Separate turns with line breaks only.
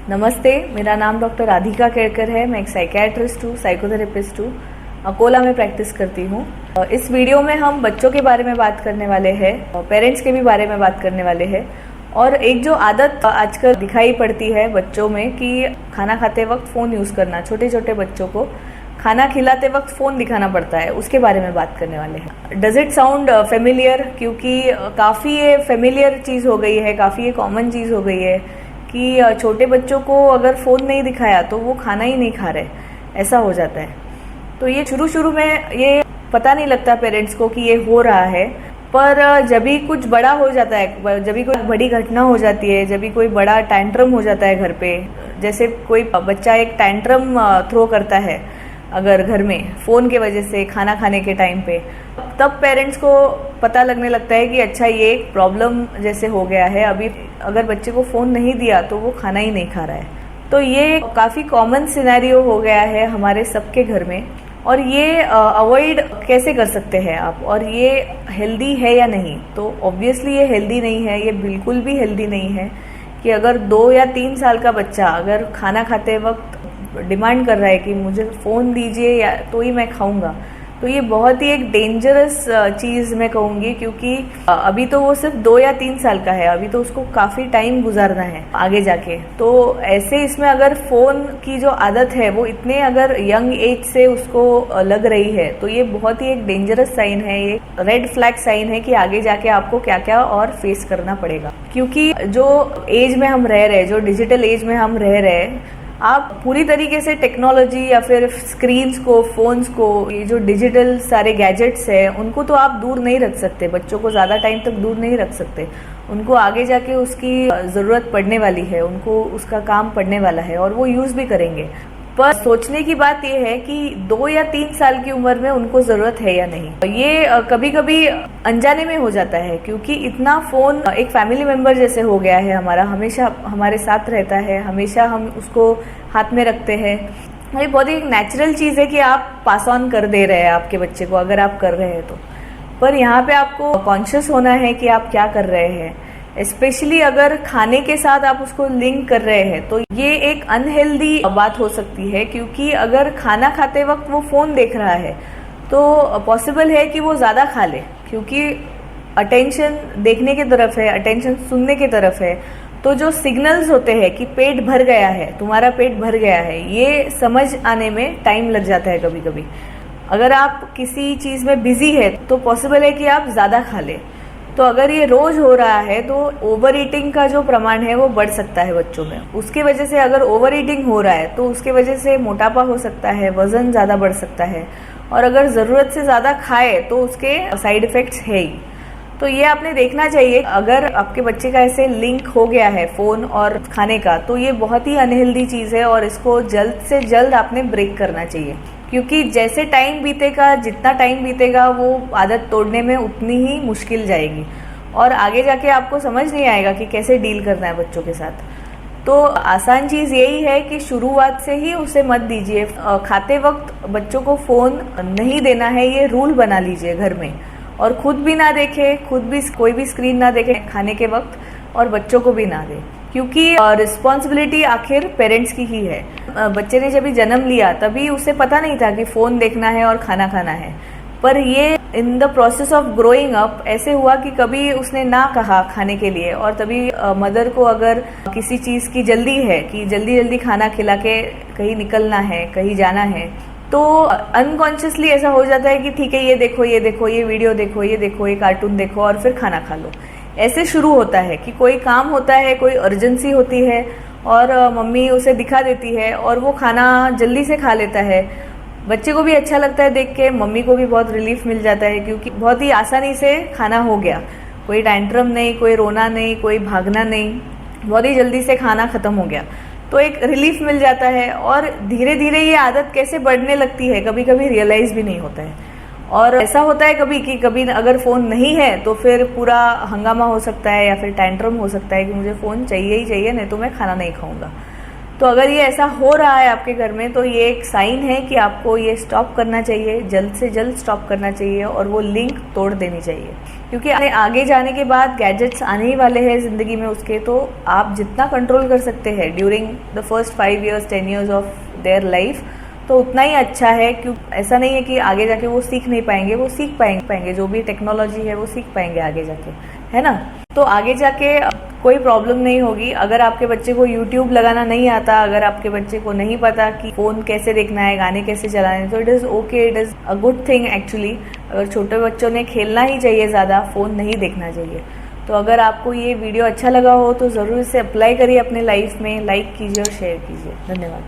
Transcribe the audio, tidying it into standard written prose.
नमस्ते, मेरा नाम डॉक्टर राधिका केरकर है। मैं एक साइकियाट्रिस्ट हूँ, साइकोथेरेपिस्ट हूँ। अकोला में प्रैक्टिस करती हूँ। इस वीडियो में हम बच्चों के बारे में बात करने वाले हैं, पेरेंट्स के भी बारे में बात करने वाले हैं। और एक जो आदत आजकल दिखाई पड़ती है बच्चों में कि खाना खाते वक्त फ़ोन यूज़ करना, छोटे छोटे बच्चों को खाना खिलाते वक्त फ़ोन दिखाना पड़ता है, उसके बारे में बात करने वाले हैं। Does it sound familiar? क्योंकि काफ़ी ये फेमिलियर चीज़ हो गई है, काफ़ी ये कॉमन चीज़ हो गई है कि छोटे बच्चों को अगर फ़ोन नहीं दिखाया तो वो खाना ही नहीं खा रहे, ऐसा हो जाता है। तो ये शुरू में ये पता नहीं लगता पेरेंट्स को कि ये हो रहा है, पर जब भी कुछ बड़ा हो जाता है, जब भी कोई बड़ी घटना हो जाती है, जब भी कोई बड़ा टैंट्रम हो जाता है घर पे, जैसे कोई बच्चा एक टैंट्रम थ्रो करता है अगर घर में फ़ोन के वजह से खाना खाने के टाइम पे, तब पेरेंट्स को पता लगने लगता है कि अच्छा ये एक प्रॉब्लम जैसे हो गया है। अभी अगर बच्चे को फ़ोन नहीं दिया तो वो खाना ही नहीं खा रहा है। तो ये काफ़ी कॉमन सिनेरियो हो गया है हमारे सबके घर में। और ये अवॉइड कैसे कर सकते हैं आप, और ये हेल्दी है या नहीं? तो ऑब्वियसली ये हेल्दी नहीं है, ये बिल्कुल भी हेल्दी नहीं है कि अगर 2 या 3 साल का बच्चा अगर खाना खाते वक्त डिमांड कर रहा है कि मुझे फ़ोन दीजिए या तो ही मैं खाऊंगा, तो ये बहुत ही एक डेंजरस चीज़ मैं कहूँगी। क्योंकि अभी तो वो सिर्फ 2 या 3 साल का है, अभी तो उसको काफ़ी टाइम गुजारना है आगे जाके। तो ऐसे इसमें अगर फ़ोन की जो आदत है वो इतने अगर यंग एज से उसको लग रही है, तो ये बहुत ही एक डेंजरस साइन है, ये रेड फ्लैग साइन है कि आगे जाके आपको क्या क्या और फेस करना पड़ेगा। क्योंकि जो एज में हम रह रहे हैं, जो डिजिटल एज में हम रह रहे हैं, आप पूरी तरीके से टेक्नोलॉजी या फिर स्क्रीन्स को, फ़ोन्स को, ये जो डिजिटल सारे गैजेट्स हैं, उनको तो आप दूर नहीं रख सकते, बच्चों को ज़्यादा टाइम तक दूर नहीं रख सकते। उनको आगे जाके उसकी ज़रूरत पड़ने वाली है, उनको उसका काम पड़ने वाला है और वो यूज़ भी करेंगे। पर सोचने की बात यह है कि 2 या 3 साल की उम्र में उनको ज़रूरत है या नहीं। ये कभी कभी अनजाने में हो जाता है, क्योंकि इतना फ़ोन एक फैमिली मेम्बर जैसे हो गया है हमारा, हमेशा हमारे साथ रहता है, हमेशा हम उसको हाथ में रखते हैं। ये बहुत ही नेचुरल चीज़ है कि आप पास ऑन कर दे रहे हैं आपके बच्चे को, अगर आप कर रहे हैं तो। पर यहाँ पे आपको कॉन्शियस होना है कि आप क्या कर रहे हैं। स्पेशली अगर खाने के साथ आप उसको लिंक कर रहे हैं तो ये एक अनहेल्दी बात हो सकती है। क्योंकि अगर खाना खाते वक्त वो फ़ोन देख रहा है तो पॉसिबल है कि वो ज़्यादा खा ले, क्योंकि अटेंशन देखने की तरफ है, अटेंशन सुनने की तरफ है। तो जो सिग्नल्स होते हैं कि पेट भर गया है, तुम्हारा पेट भर गया है, ये समझ आने में टाइम लग जाता है कभी कभी। अगर आप किसी चीज़ में बिजी है तो पॉसिबल है कि आप ज़्यादा खा ले। तो अगर ये रोज हो रहा है तो ओवर ईटिंग का जो प्रमाण है वो बढ़ सकता है बच्चों में। उसके वजह से अगर ओवर ईटिंग हो रहा है तो उसके वजह से मोटापा हो सकता है, वजन ज़्यादा बढ़ सकता है, और अगर ज़रूरत से ज़्यादा खाए तो उसके साइड इफ़ेक्ट्स है ही। तो ये आपने देखना चाहिए। अगर आपके बच्चे का ऐसे लिंक हो गया है फ़ोन और खाने का, तो ये बहुत ही अनहेल्दी चीज़ है और इसको जल्द से जल्द आपने ब्रेक करना चाहिए। क्योंकि जैसे टाइम बीतेगा, जितना टाइम बीतेगा, वो आदत तोड़ने में उतनी ही मुश्किल जाएगी और आगे जाके आपको समझ नहीं आएगा कि कैसे डील करना है बच्चों के साथ। तो आसान चीज़ यही है कि शुरुआत से ही उसे मत दीजिए। खाते वक्त बच्चों को फ़ोन नहीं देना है, ये रूल बना लीजिए घर में। और खुद भी ना देखे, खुद भी कोई भी स्क्रीन ना देखे खाने के वक्त, और बच्चों को भी ना दे। क्योंकि रिस्पॉन्सिबिलिटी आखिर पेरेंट्स की ही है। बच्चे ने जब जन्म लिया तभी उसे पता नहीं था कि फ़ोन देखना है और खाना खाना है, पर ये in the process of growing up ऐसे हुआ कि कभी उसने ना कहा खाने के लिए, और तभी मदर को अगर किसी चीज़ की जल्दी है कि जल्दी जल्दी खाना खिला के कहीं निकलना है, कहीं जाना है, तो अनकॉन्शियसली ऐसा हो जाता है कि ठीक है, ये देखो, ये देखो, ये वीडियो देखो, ये देखो, ये कार्टून देखो, और फिर खाना खा लो। ऐसे शुरू होता है कि कोई काम होता है, कोई अर्जेंसी होती है, और मम्मी उसे दिखा देती है और वो खाना जल्दी से खा लेता है। बच्चे को भी अच्छा लगता है देख के, मम्मी को भी बहुत रिलीफ मिल जाता है, क्योंकि बहुत ही आसानी से खाना हो गया, कोई टैंट्रम नहीं, कोई रोना नहीं, कोई भागना नहीं, बहुत ही जल्दी से खाना खत्म हो गया। तो एक रिलीफ मिल जाता है, और धीरे धीरे ये आदत कैसे बढ़ने लगती है कभी कभी रियलाइज भी नहीं होता है। और ऐसा होता है कभी कि कभी अगर फ़ोन नहीं है तो फिर पूरा हंगामा हो सकता है, या फिर टैंट्रम हो सकता है कि मुझे फ़ोन चाहिए ही चाहिए, नहीं तो मैं खाना नहीं खाऊंगा। तो अगर ये ऐसा हो रहा है आपके घर में तो ये एक साइन है कि आपको ये स्टॉप करना चाहिए, जल्द से जल्द स्टॉप करना चाहिए और वो लिंक तोड़ देनी चाहिए। क्योंकि आगे जाने के बाद गैजेट्स आने ही वाले हैं ज़िंदगी में उसके, तो आप जितना कंट्रोल कर सकते हैं during the first 5 years 10 years of their life तो उतना ही अच्छा है। क्यों ऐसा नहीं है कि आगे जाके वो सीख नहीं पाएंगे, वो सीख पाएंगे जो भी टेक्नोलॉजी है वो सीख पाएंगे आगे जाके, है ना। तो आगे जाके कोई प्रॉब्लम नहीं होगी। अगर आपके बच्चे को यूट्यूब लगाना नहीं आता, अगर आपके बच्चे को नहीं पता कि फ़ोन कैसे देखना है, गाने कैसे चलाने, तो it is okay, it is a good thing actually. अगर छोटे बच्चों ने खेलना ही चाहिए, ज़्यादा फ़ोन नहीं देखना चाहिए। तो अगर आपको ये वीडियो अच्छा लगा हो तो ज़रूर इसे अप्लाई करिए अपने लाइफ में, लाइक कीजिए और शेयर कीजिए। धन्यवाद।